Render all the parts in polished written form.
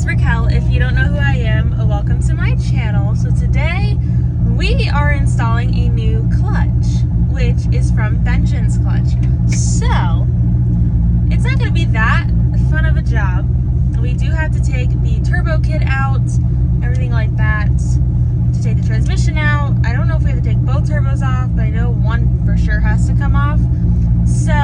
Raquel. If you don't know who I am, welcome to my channel. So today we are installing a new clutch, which is from Vengeance Clutch. So it's not going to be that fun of a job. We do have to take the turbo kit out, everything like that, to take the transmission out. I don't know if we have to take both turbos off, but I know one for sure has to come off. So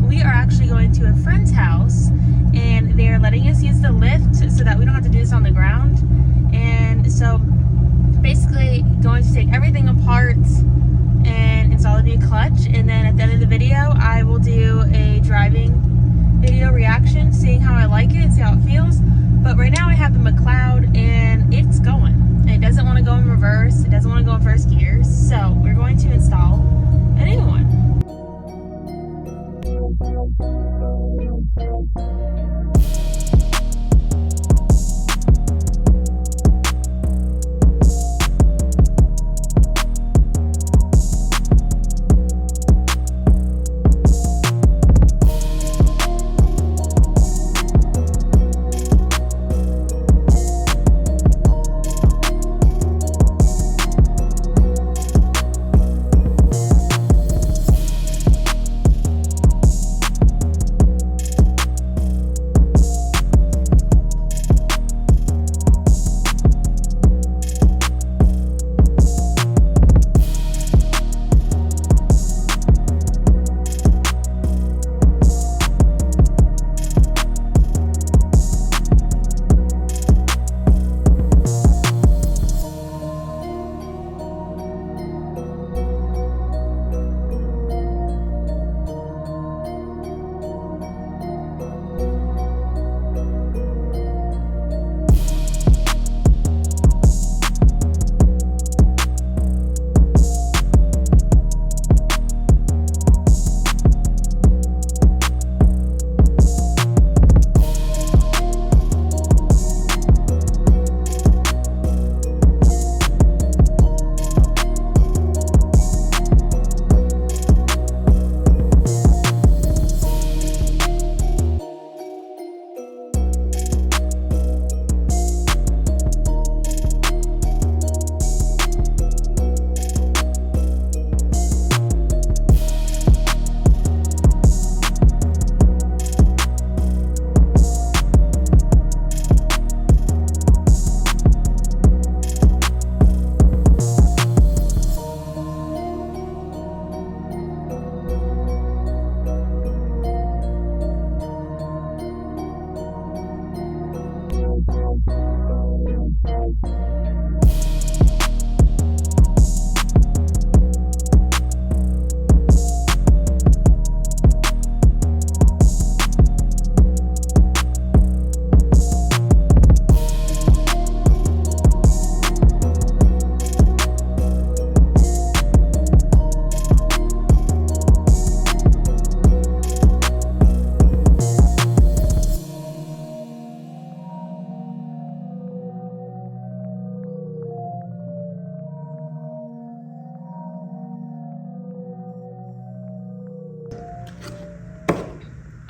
we are actually going to a friend's house, and they are letting us use the lift so that we don't have to do this on the ground. And so basically going to take everything apart and install a new clutch, and then at the end of the video I will do a driving video reaction, seeing how I like it and see how it feels. But right now I have the McLeod and it's going. It doesn't want to go in reverse, it doesn't want to go in first gear, so we're going to install a new one.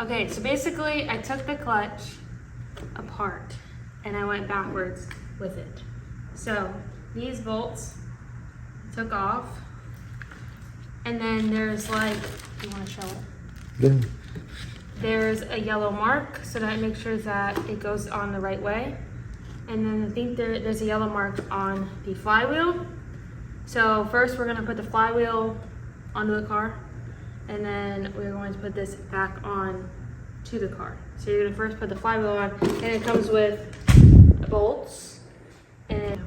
Okay, so basically I took the clutch apart and I went backwards with it. So these bolts took off, and then there's like, you want to show it? Yeah. There's a yellow mark, so that makes sure that it goes on the right way. And then I think there's a yellow mark on the flywheel. So first we're gonna put the flywheel onto the car, and then we're going to put this back on to the car. So you're gonna first put the flywheel on, and it comes with bolts and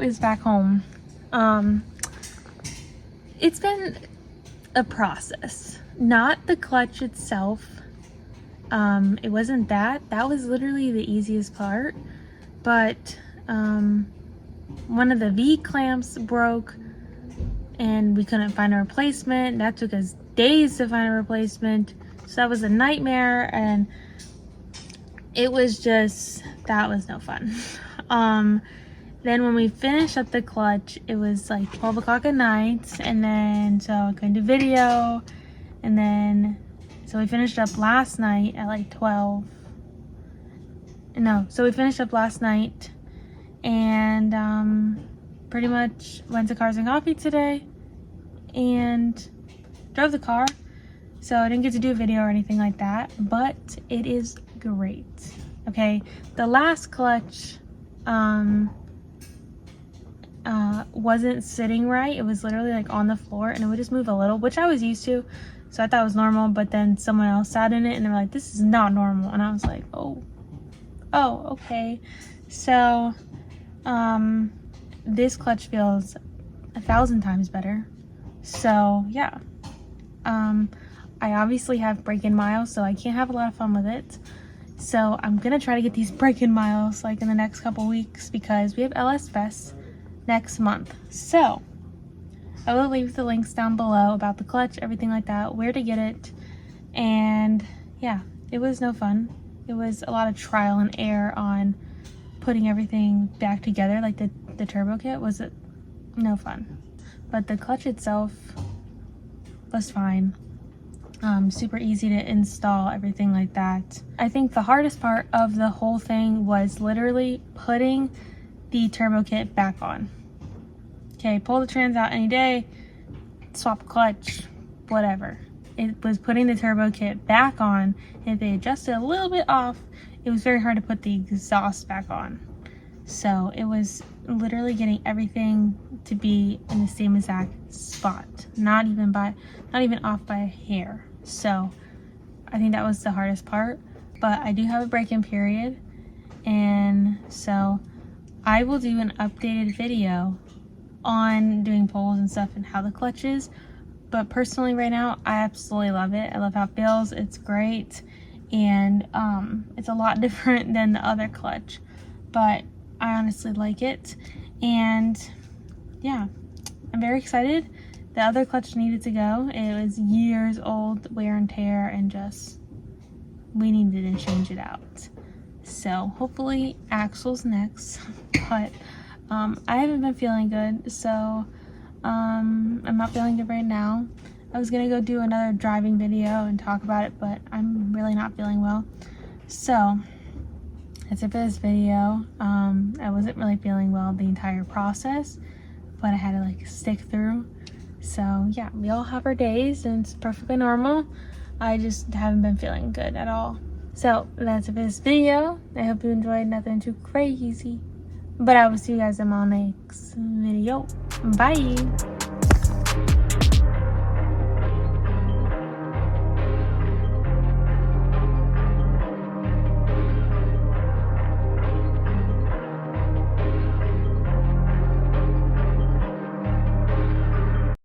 is back home. It's been a process, not the clutch itself. It wasn't that was literally the easiest part, but one of the V clamps broke and we couldn't find a replacement. That took us days to find a replacement, so that was a nightmare, and it was just, that was no fun. Then when we finished up the clutch, it was like 12 o'clock at night, and then so I couldn't do video, and then so we finished up last night at like 12. No, so we finished up last night, and pretty much went to Cars and Coffee today and drove the car. So I didn't get to do a video or anything like that, but it is great. Okay, the last clutch wasn't sitting right. It was literally like on the floor, and it would just move a little, which I was used to, so I thought it was normal. But then someone else sat in it and they were like, this is not normal, and I was like, oh okay. So this clutch feels 1,000 times better. So yeah, I obviously have break-in miles, so I can't have a lot of fun with it. So I'm gonna try to get these break-in miles like in the next couple weeks, because we have LS Fest next month. So I will leave the links down below about the clutch, everything like that, where to get it. And yeah, it was no fun. It was a lot of trial and error on putting everything back together. Like the turbo kit was no fun, but the clutch itself was fine. Super easy to install, everything like that. I think the hardest part of the whole thing was literally putting the turbo kit back on. Okay, pull the trans out any day, swap clutch, whatever. It was putting the turbo kit back on. If they adjusted a little bit off, it was very hard to put the exhaust back on. So it was literally getting everything to be in the same exact spot, not even off by a hair. So I think that was the hardest part, but I do have a break-in period, and so I will do an updated video on doing pulls and stuff and how the clutch is. But personally right now, I absolutely love it. I love how it feels. It's great, and it's a lot different than the other clutch, but I honestly like it. And yeah, I'm very excited. The other clutch needed to go. It was years old, wear and tear, and just we needed to change it out. So hopefully axle's next, but I haven't been feeling good, so I'm not feeling good right now. I was gonna go do another driving video and talk about it, but I'm really not feeling well. So that's it for this video. I wasn't really feeling well the entire process, but I had to like stick through. So yeah, we all have our days, and it's perfectly normal. I just haven't been feeling good at all. So that's it for this video. I hope you enjoyed. Nothing too crazy, but I will see you guys in my next video. Bye.